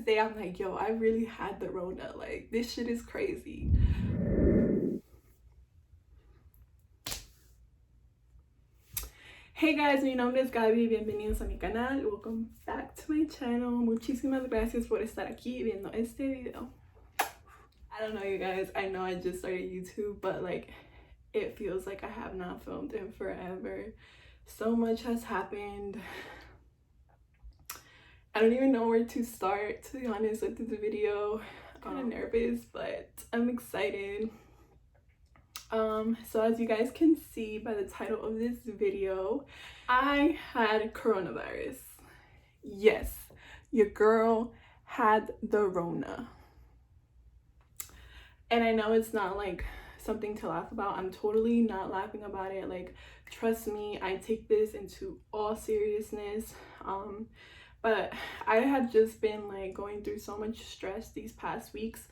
this day I'm like, yo, I really had the Rona. Like, this shit is crazy. Hey guys, mi nombre es Gaby, bienvenidos a mi canal. Welcome back to my channel. Muchísimas gracias por estar aquí viendo este video. I don't know, you guys, I know I just started YouTube, but like, it feels like I have not filmed in forever. So much has happened. I don't even know where to start, to be honest, with this video. I'm kind of nervous, but I'm excited. So as you guys can see by the title of this video, I had coronavirus. Yes, your girl had the Rona. And I know it's not like something to laugh about. I'm totally not laughing about it. Like, trust me, I take this into all seriousness. But I had just been like going through so much stress these past weeks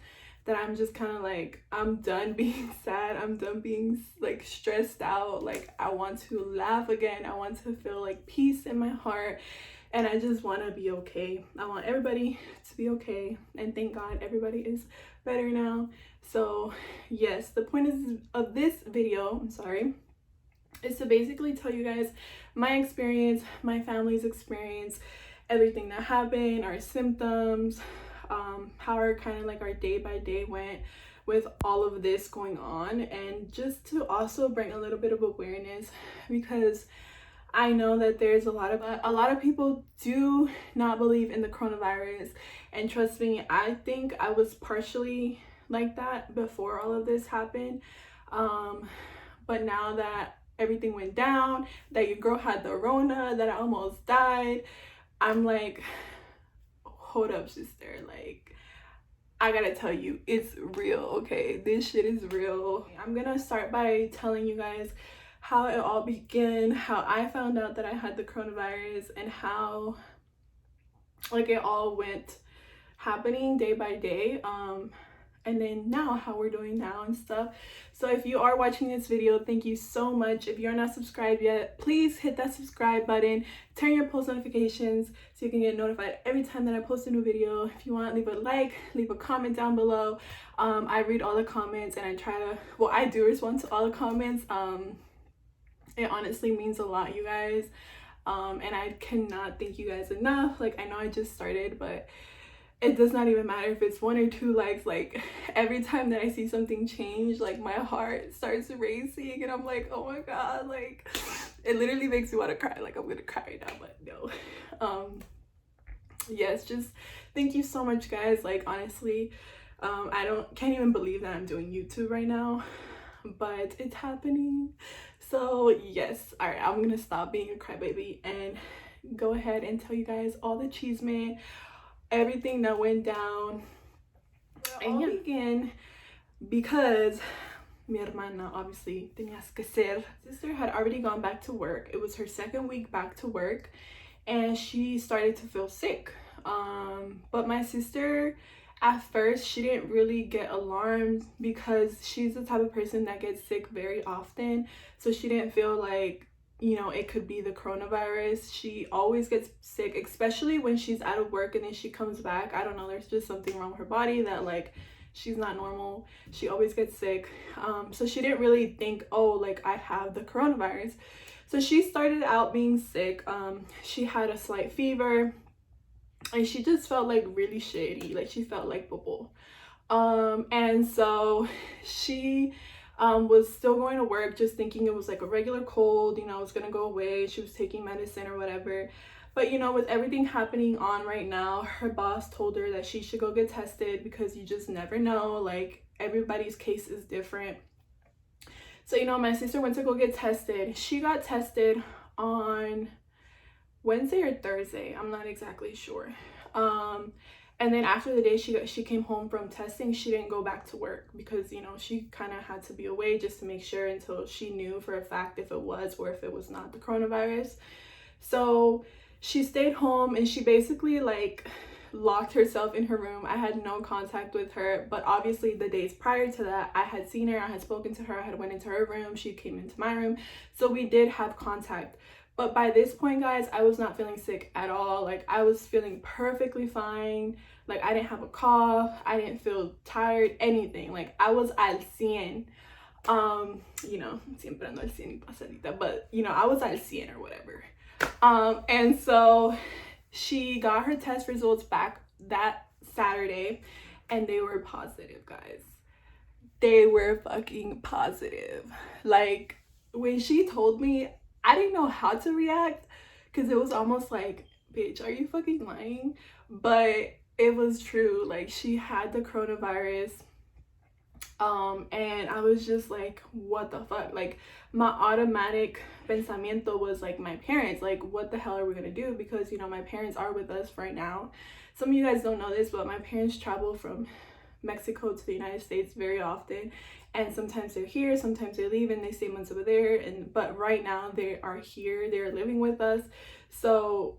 that I'm just kind of like, I'm done being sad. I'm done being like stressed out. Like, I want to laugh again. I want to feel like peace in my heart. And I just want to be okay. I want everybody to be okay. And thank God everybody is better now. So yes, the point of this video, is to basically tell you guys my experience, my family's experience, everything that happened, our symptoms, how our kind of like our day by day went with all of this going on, and just to also bring a little bit of awareness, because I know that there's a lot of people do not believe in the coronavirus. And trust me, I think I was partially like that before all of this happened, but now that everything went down, that your girl had the Rona, that I almost died, I'm like, hold up, sister, like, I gotta tell you, it's real, okay? This shit is real. I'm gonna start by telling you guys how it all began, how I found out that I had the coronavirus, and how like it all went happening day by day, and then now how we're doing now and stuff. So if you are watching this video, thank you so much. If you're not subscribed yet, please hit that subscribe button, turn your post notifications so you can get notified every time that I post a new video. If you want, leave a like, leave a comment down below. I read all the comments and I try to, well, I do respond to all the comments. It honestly means a lot, you guys, and I cannot thank you guys enough. Like, I know I just started, but it does not even matter if it's 1 or 2 likes. Like, every time that I see something change, like, my heart starts racing and I'm like, oh my god, like, it literally makes me want to cry. Like, I'm gonna cry right now, but no. Yes, just thank you so much, guys. Like, honestly, I can't even believe that I'm doing YouTube right now, but it's happening. So yes, all right, I'm gonna stop being a crybaby and go ahead and tell you guys all the chisme, everything that went down. And yeah, again, because mi hermana obviously tenías que ser. Sister had already gone back to work. It was her 2nd week back to work, and she started to feel sick. But my sister, at first, she didn't really get alarmed because she's the type of person that gets sick very often. So she didn't feel like, you know, it could be the coronavirus. She always gets sick, especially when she's out of work and then she comes back. I don't know, there's just something wrong with her body that, like, she's not normal. She always gets sick. So she didn't really think, oh, like, I have the coronavirus. So she started out being sick. She had a slight fever, and she just felt like really shady. Like, she felt like bubble. And so she was still going to work, just thinking it was like a regular cold, you know, it was gonna go away. She was taking medicine or whatever. But you know, with everything happening on right now, her boss told her that she should go get tested, because you just never know, like, everybody's case is different. So, you know, my sister went to go get tested. She got tested on Wednesday or Thursday, I'm not exactly sure. And then after the day she came home from testing, she didn't go back to work, because, you know, she kind of had to be away just to make sure until she knew for a fact if it was or if it was not the coronavirus. So she stayed home and she basically like locked herself in her room. I had no contact with her, but obviously the days prior to that, I had seen her, I had spoken to her, I had went into her room, she came into my room, so we did have contact. But by this point, guys, I was not feeling sick at all. Like, I was feeling perfectly fine. Like, I didn't have a cough, I didn't feel tired, anything. Like, I was al 100. You know, siempre ando al 100 y pasadita, but you know, I was al 100 or whatever. And so she got her test results back that Saturday, and they were positive, guys. They were fucking positive. Like, when she told me, I didn't know how to react, because it was almost like, bitch, are you fucking lying? But it was true. Like, she had the coronavirus. And I was just like, what the fuck? Like, my automatic pensamiento was like, my parents, like, what the hell are we gonna do? Because, you know, my parents are with us right now. Some of you guys don't know this, but my parents travel from Mexico to the United States very often, and sometimes they're here, sometimes they leave and they stay months over there, and but right now they are here, they're living with us. So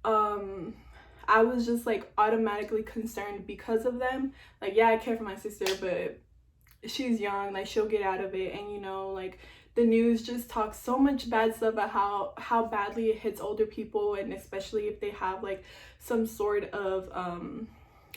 I was just like automatically concerned because of them. Like, yeah, I care for my sister, but she's young, like, she'll get out of it. And you know, like, the news just talks so much bad stuff about how badly it hits older people, and especially if they have like some sort of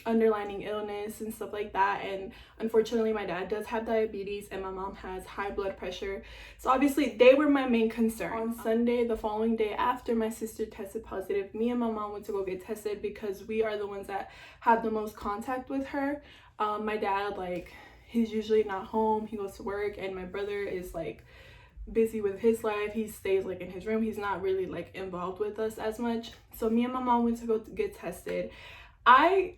underlying illness and stuff like that. And unfortunately, my dad does have diabetes and my mom has high blood pressure, so obviously they were my main concern. On Sunday, the following day after my sister tested positive, me and my mom went to go get tested because we are the ones that have the most contact with her. My dad, like, he's usually not home, he goes to work, and my brother is like busy with his life. He stays like in his room, he's not really like involved with us as much. So me and my mom went to go get tested. I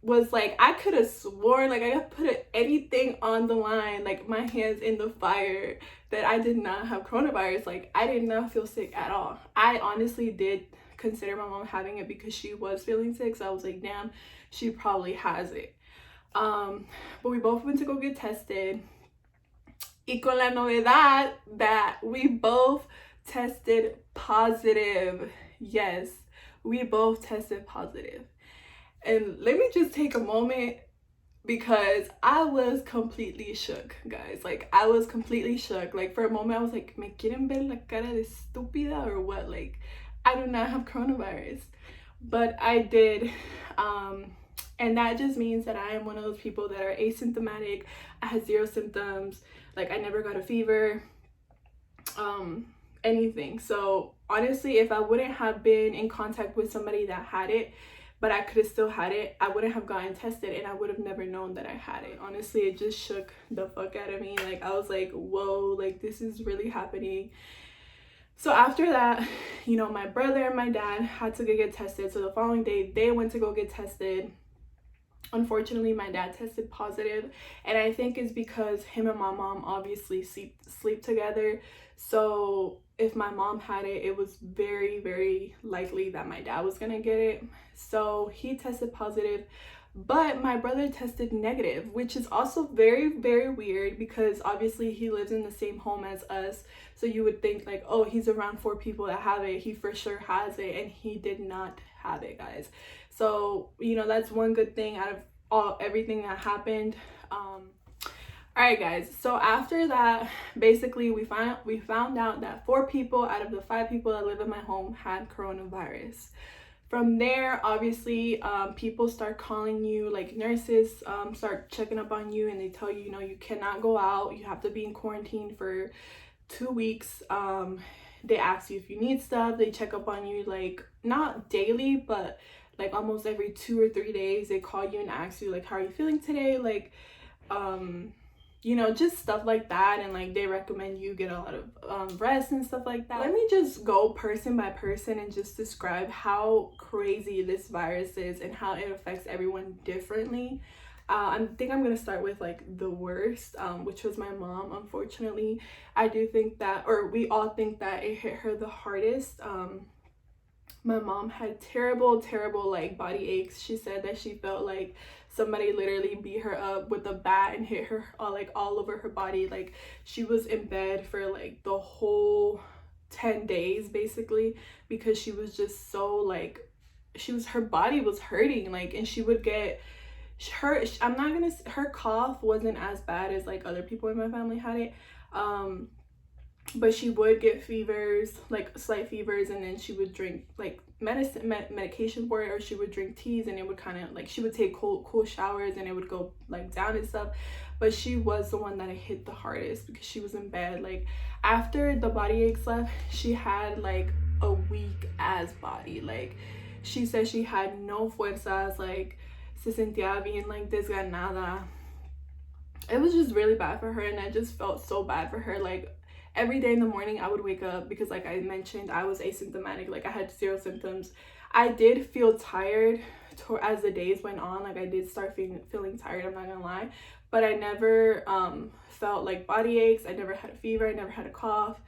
was like, I could have sworn like I put anything on the line, like my hands in the fire, that I did not have coronavirus. Like, I did not feel sick at all. I honestly did consider my mom having it because she was feeling sick, so I was like, damn, she probably has it. But we both went to go get tested, y con la novedad that we both tested positive. Yes, we both tested positive. And let me just take a moment, because I was completely shook, guys. Like, I was completely shook. Like, for a moment I was like, me quieren ver la cara de estúpida or what? Like, I do not have coronavirus, but I did. And that just means that I am one of those people that are asymptomatic. I had 0 symptoms. Like, I never got a fever, anything. So honestly, if I wouldn't have been in contact with somebody that had it, but I could have still had it, I wouldn't have gotten tested and I would have never known that I had it. Honestly, it just shook the fuck out of me. Like, I was like, whoa, like, this is really happening. So after that, you know, my brother and my dad had to go get tested. So the following day, they went to go get tested. Unfortunately, my dad tested positive, and I think it's because him and my mom obviously sleep together. So if my mom had it, it was very, very likely that my dad was gonna get it. So he tested positive, but my brother tested negative, which is also very, very weird, because obviously he lives in the same home as us. So you would think like, oh, he's around 4 people that have it, he for sure has it, and he did not have it, guys. So, you know, that's one good thing out of everything that happened. All right, guys, so after that, basically we found out that 4 people out of the 5 people that live in my home had coronavirus. From there, obviously, people start calling you, like nurses start checking up on you, and they tell you, you know, you cannot go out, you have to be in quarantine for 2 weeks. They ask you if you need stuff, they check up on you, like, not daily, but like almost every 2 or 3 days. They call you and ask you like, how are you feeling today? Like, you know, just stuff like that. And like, they recommend you get a lot of rest and stuff like that. Let me just go person by person and just describe how crazy this virus is and how it affects everyone differently. I think I'm gonna start with like the worst, which was my mom. Unfortunately, I do think that, or we all think that it hit her the hardest. My mom had terrible like body aches. She said that she felt like somebody literally beat her up with a bat and hit her all over her body. Like, she was in bed for like the whole 10 days basically, because she was just so like, her body was hurting, like, and she would get her cough wasn't as bad as like other people in my family had it, but she would get fevers, like slight fevers, and then she would drink like medication for it, or she would drink teas, and it would kind of like, she would take cool showers and it would go like down and stuff. But she was the one that it hit the hardest because she was in bed. Like after the body aches left, she had like a weak ass body. Like she said she had no fuerzas, like se sentía bien like desganada. It was just really bad for her, and I just felt so bad for her. Like every day in the morning I would wake up, because like I mentioned, I was asymptomatic, like I had 0 symptoms. I did feel tired as the days went on. Like I did start feeling tired, I'm not gonna lie, but I never felt like body aches. I never had a fever, I never had a cough.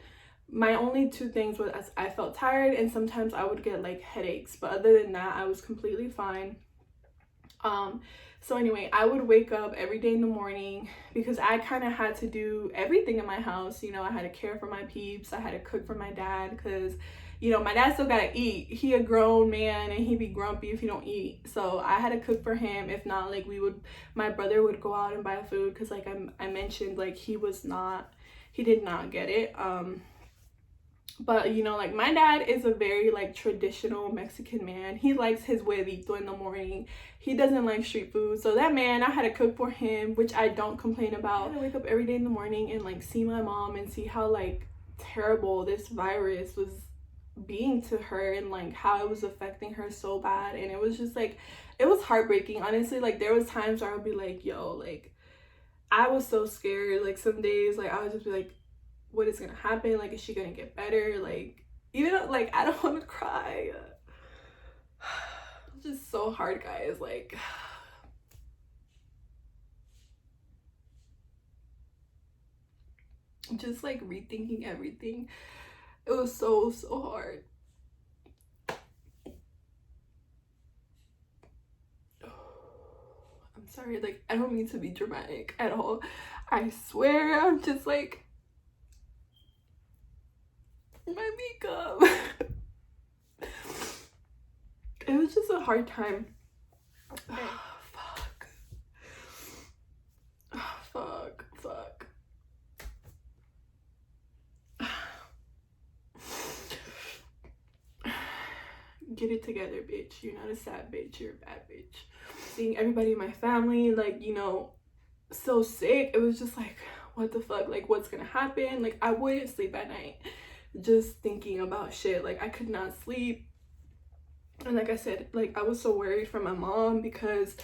My only 2 things was I felt tired, and sometimes I would get like headaches, but other than that I was completely fine. So anyway, I would wake up every day in the morning because I kind of had to do everything in my house. You know, I had to care for my peeps, I had to cook for my dad, because you know my dad still gotta eat. He a grown man and he be grumpy if he don't eat, so I had to cook for him. If not, like my brother would go out and buy food, because like I mentioned, like he did not get it. But you know, like my dad is a very like traditional Mexican man. He likes his huevito in the morning. He doesn't like street food. So that man, I had to cook for him, which I don't complain about. I had to wake up every day in the morning and like see my mom and see how like terrible this virus was being to her, and like how it was affecting her so bad. And it was just like, it was heartbreaking, honestly. Like there was times where I would be like, yo, like I was so scared. Like some days like I would just be like, what is gonna happen? Like, is she gonna get better? Like, even though, like, I don't want to cry. It's just so hard, guys. Like, just like rethinking everything. It was so hard. I'm sorry, like I don't mean to be dramatic at all. I swear, I'm just like, my makeup. It was just a hard time. Fuck. Get it together, bitch. You're not a sad bitch, you're a bad bitch. Seeing everybody in my family, like, you know, so sick, it was just like, what the fuck? Like, what's gonna happen? Like, I wouldn't sleep at night just thinking about shit. Like I could not sleep. And like I said, like I was so worried for my mom, because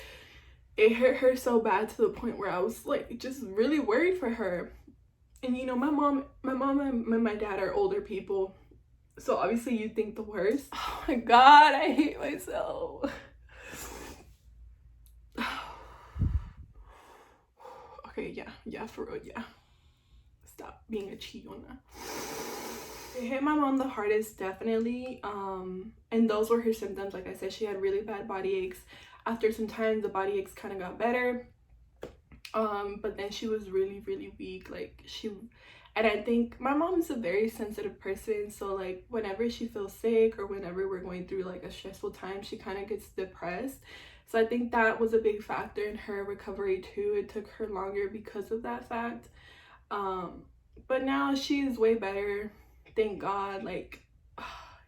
it hurt her so bad to the point where I was like just really worried for her. And you know, my mom and my dad are older people, so obviously you think the worst. Oh my god, I hate myself. Okay, yeah, for real, yeah. Stop being a chillona. It hit my mom the hardest, definitely. And those were her symptoms. Like I said, she had really bad body aches. After some time, the body aches kind of got better. But then she was really weak. Like and I think my mom's a very sensitive person, so like whenever she feels sick or whenever we're going through like a stressful time, she kind of gets depressed. So I think that was a big factor in her recovery too. It took her longer because of that fact. But now she's way better, thank God. Like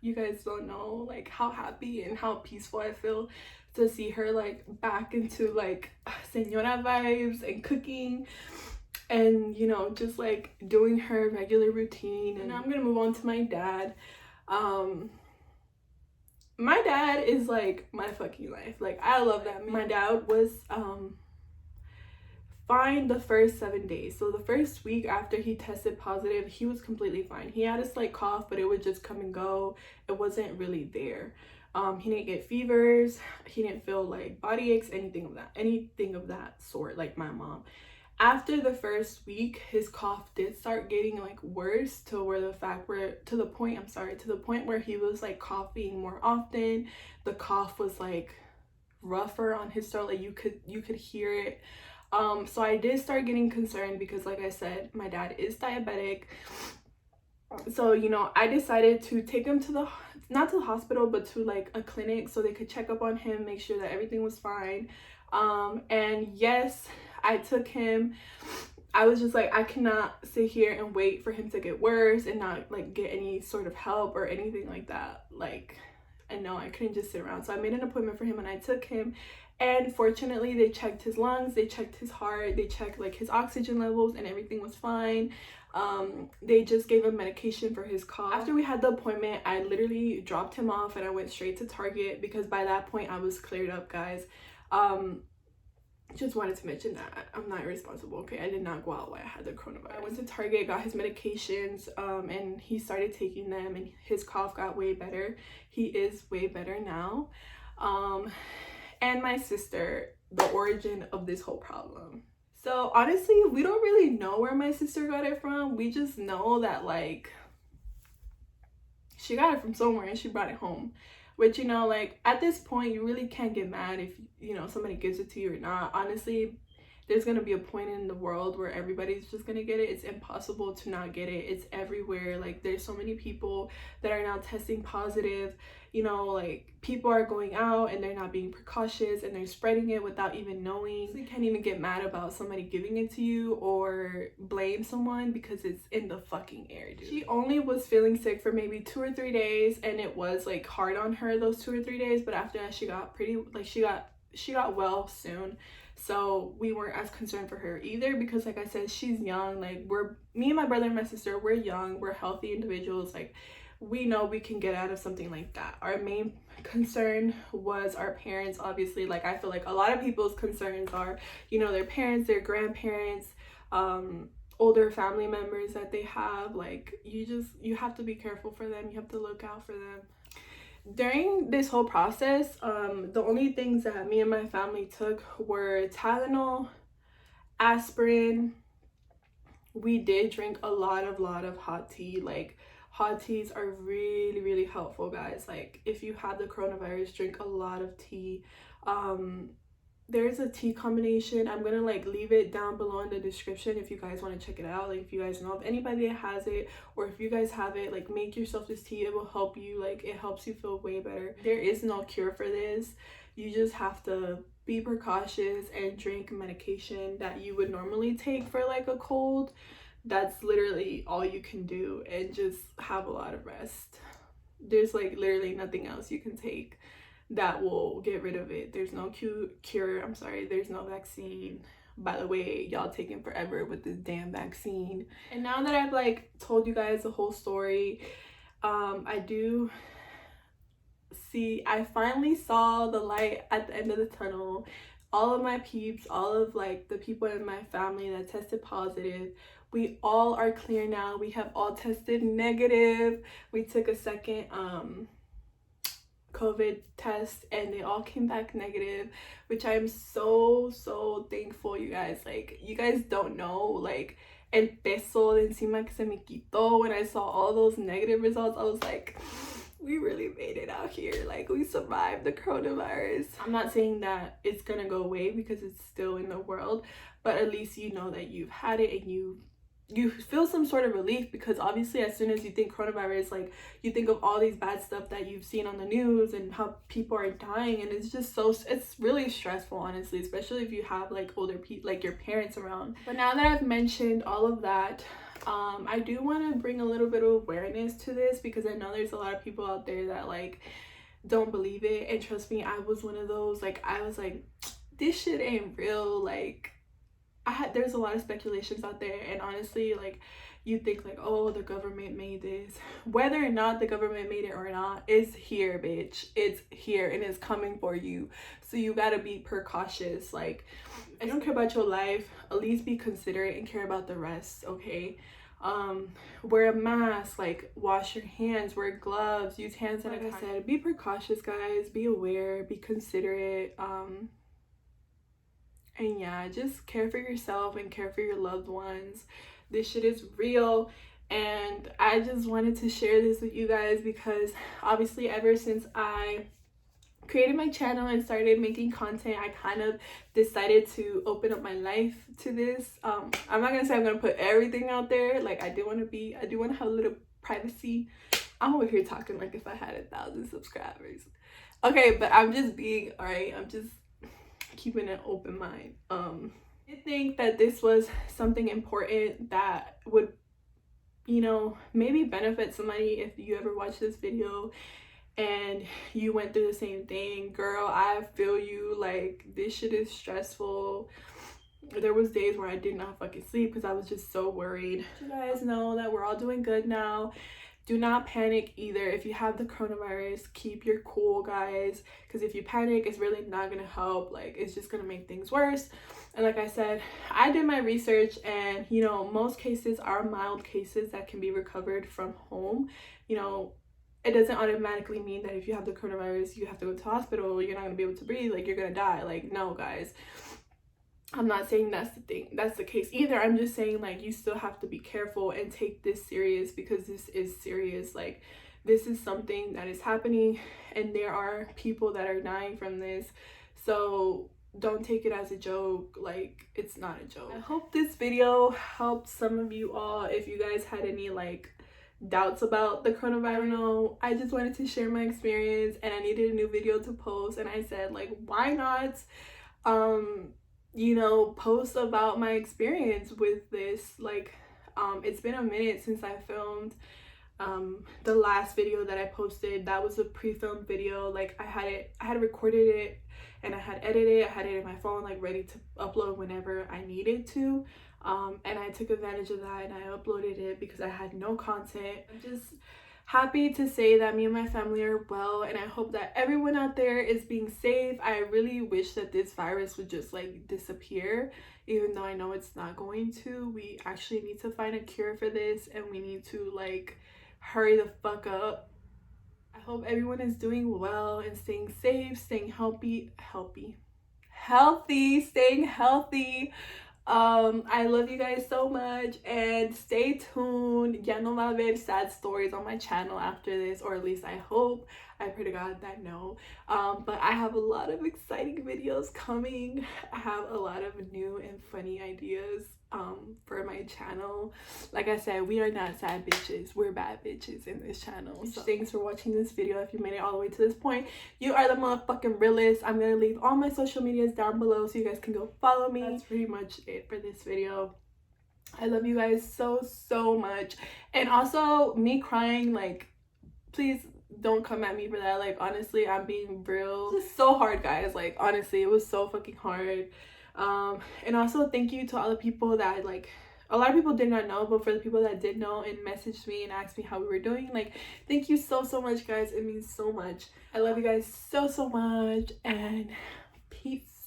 you guys don't know like how happy and how peaceful I feel to see her like back into like señora vibes and cooking, and you know, just like doing her regular routine. And now I'm gonna move on to my dad. My dad is like my fucking life. Like I love that man. My dad was fine the first 7 days. So the first week after he tested positive, he was completely fine. He had a slight cough, but it would just come and go. It wasn't really there. He didn't get fevers, he didn't feel like body aches, anything of that sort, like my mom. After the first week, his cough did start getting like worse to the point where he was like coughing more often. The cough was like rougher on his throat, like you could hear it. So I did start getting concerned because like I said, my dad is diabetic. So, you know, I decided to take him to not to the hospital, but to like a clinic so they could check up on him, make sure that everything was fine. And yes, I took him I was just like, I cannot sit here and wait for him to get worse and not like get any sort of help or anything like that. Like, I know I couldn't just sit around. So I made an appointment for him and I took him, and fortunately they checked his lungs, they checked his heart, they checked like his oxygen levels, and everything was fine. They just gave him medication for his cough. After we had the appointment, I literally dropped him off and I went straight to Target because by that point I was cleared up, guys. Just wanted to mention that I'm not irresponsible, okay? I did not go out while I had the coronavirus. I went to Target, got his medications, and he started taking them, and his cough got way better. He is way better now. And my sister, the origin of this whole problem. So honestly, we don't really know where my sister got it from. We just know that like she got it from somewhere and she brought it home. Which, you know, like at this point you really can't get mad if, you know, somebody gives it to you or not. Honestly, there's gonna be a point in the world where everybody's just gonna get it. It's impossible to not get it. It's everywhere. Like there's so many people that are now testing positive. You know, like people are going out and they're not being precautious and they're spreading it without even knowing. So you can't even get mad about somebody giving it to you or blame someone because it's in the fucking air, dude. She only was feeling sick for maybe 2 or 3 days, and it was like hard on her those 2 or 3 days, but after that she got pretty, like she got well soon. So we weren't as concerned for her either because like I said, she's young. Like me and my brother and my sister, we're young, we're healthy individuals. Like we know we can get out of something like that. Our main concern was our parents, obviously. Like I feel like a lot of people's concerns are, you know, their parents, their grandparents, older family members that they have. Like you have to be careful for them. You have to look out for them. During this whole process, the only things that me and my family took were Tylenol, aspirin. We did drink a lot of hot tea. Like hot teas are really, really helpful, guys. Like if you have the coronavirus, drink a lot of tea. There's a tea combination. I'm gonna like leave it down below in the description if you guys want to check it out. Like if you guys know of anybody that has it, or if you guys have it, like make yourself this tea. It will help you. Like it helps you feel way better. There is no cure for this. You just have to be precautious and drink medication that you would normally take for like a cold. That's literally all you can do, and just have a lot of rest. There's like literally nothing else you can take that will get rid of it. There's no cure. I'm sorry, there's no vaccine. By the way, y'all taking forever with this damn vaccine. And now that I've like told you guys the whole story, I finally saw the light at the end of the tunnel. All of my peeps, all of like the people in my family that tested positive, we all are clear now. We have all tested negative. We took a second COVID test and they all came back negative, which I am so thankful, you guys. Like you guys don't know, like el peso de encima que se me quitó when I saw all those negative results. I was like, we really made it out here. Like we survived the coronavirus. I'm not saying that it's gonna go away because it's still in the world, but at least you know that you've had it and you feel some sort of relief, because obviously as soon as you think coronavirus, like you think of all these bad stuff that you've seen on the news and how people are dying, and it's just it's really stressful, honestly, especially if you have like older people, like your parents around. But now that I've mentioned all of that, I do want to bring a little bit of awareness to this, because I know there's a lot of people out there that like don't believe it, and trust me, I was one of those. Like I was like, this shit ain't real. Like there's a lot of speculations out there, and honestly, like you think like, oh, the government made this. Whether or not the government made it or not, it's here, bitch. It's here and it's coming for you. So you gotta be precautious. Like I don't care about your life, at least be considerate and care about the rest, okay? Wear a mask, like wash your hands, wear gloves, use hand sanitizer. Like I said, be precautious, guys. Be aware, be considerate. And yeah, just care for yourself and care for your loved ones. This shit is real, and I just wanted to share this with you guys because obviously ever since I created my channel and started making content, I kind of decided to open up my life to this. I'm not gonna say I'm gonna put everything out there. Like I do want to have a little privacy. I'm over here talking like if I had 1,000 subscribers. Okay, but I'm just being, all right, I'm just keeping an open mind. I think that this was something important that would, you know, maybe benefit somebody. If you ever watch this video and you went through the same thing, girl, I feel you. Like, this shit is stressful. There was days where I did not fucking sleep because I was just so worried. You guys know that we're all doing good now. Do not panic either. If you have the coronavirus, keep your cool, guys, because if you panic, it's really not gonna help. Like, it's just gonna make things worse. And like I said, I did my research, and you know, most cases are mild cases that can be recovered from home. You know, it doesn't automatically mean that if you have the coronavirus you have to go to the hospital, you're not gonna be able to breathe, like you're gonna die. Like, no, guys, I'm not saying that's the case either. I'm just saying, like, you still have to be careful and take this serious, because this is serious. Like, this is something that is happening and there are people that are dying from this. So don't take it as a joke. Like, it's not a joke. I hope this video helped some of you all. If you guys had any like doubts about the coronavirus, I just wanted to share my experience, and I needed a new video to post, and I said, like, why not you know, post about my experience with this. Like, it's been a minute since I filmed the last video that I posted. That was a pre-filmed video. Like, I had recorded it and I had edited it. I had it in my phone, like, ready to upload whenever I needed to, and I took advantage of that and I uploaded it because I had no content. I'm just happy to say that me and my family are well, and I hope that everyone out there is being safe. I really wish that this virus would just like disappear, even though I know it's not going to. We actually need to find a cure for this, and we need to like hurry the fuck up. I hope everyone is doing well and staying safe, staying healthy, staying healthy. I love you guys so much, and stay tuned. Ya no va a haber sad stories on my channel after this, or at least I hope. I pray to God that no. But I have a lot of exciting videos coming. I have a lot of new and funny ideas for my channel. Like I said, we are not sad bitches, we're bad bitches in this channel. So thanks for watching this video. If you made it all the way to this point, you are the motherfucking realest. I'm gonna leave all my social medias down below so you guys can go follow me. That's pretty much it for this video. I love you guys so much. And also, me crying, like, please don't come at me for that. Like, honestly, I'm being real. It's so hard, guys. Like, honestly, it was so fucking hard. And also, thank you to all the people that, like, a lot of people did not know, but for the people that did know and messaged me and asked me how we were doing, like, thank you so much, guys. It means so much. I love you guys so much, and peace.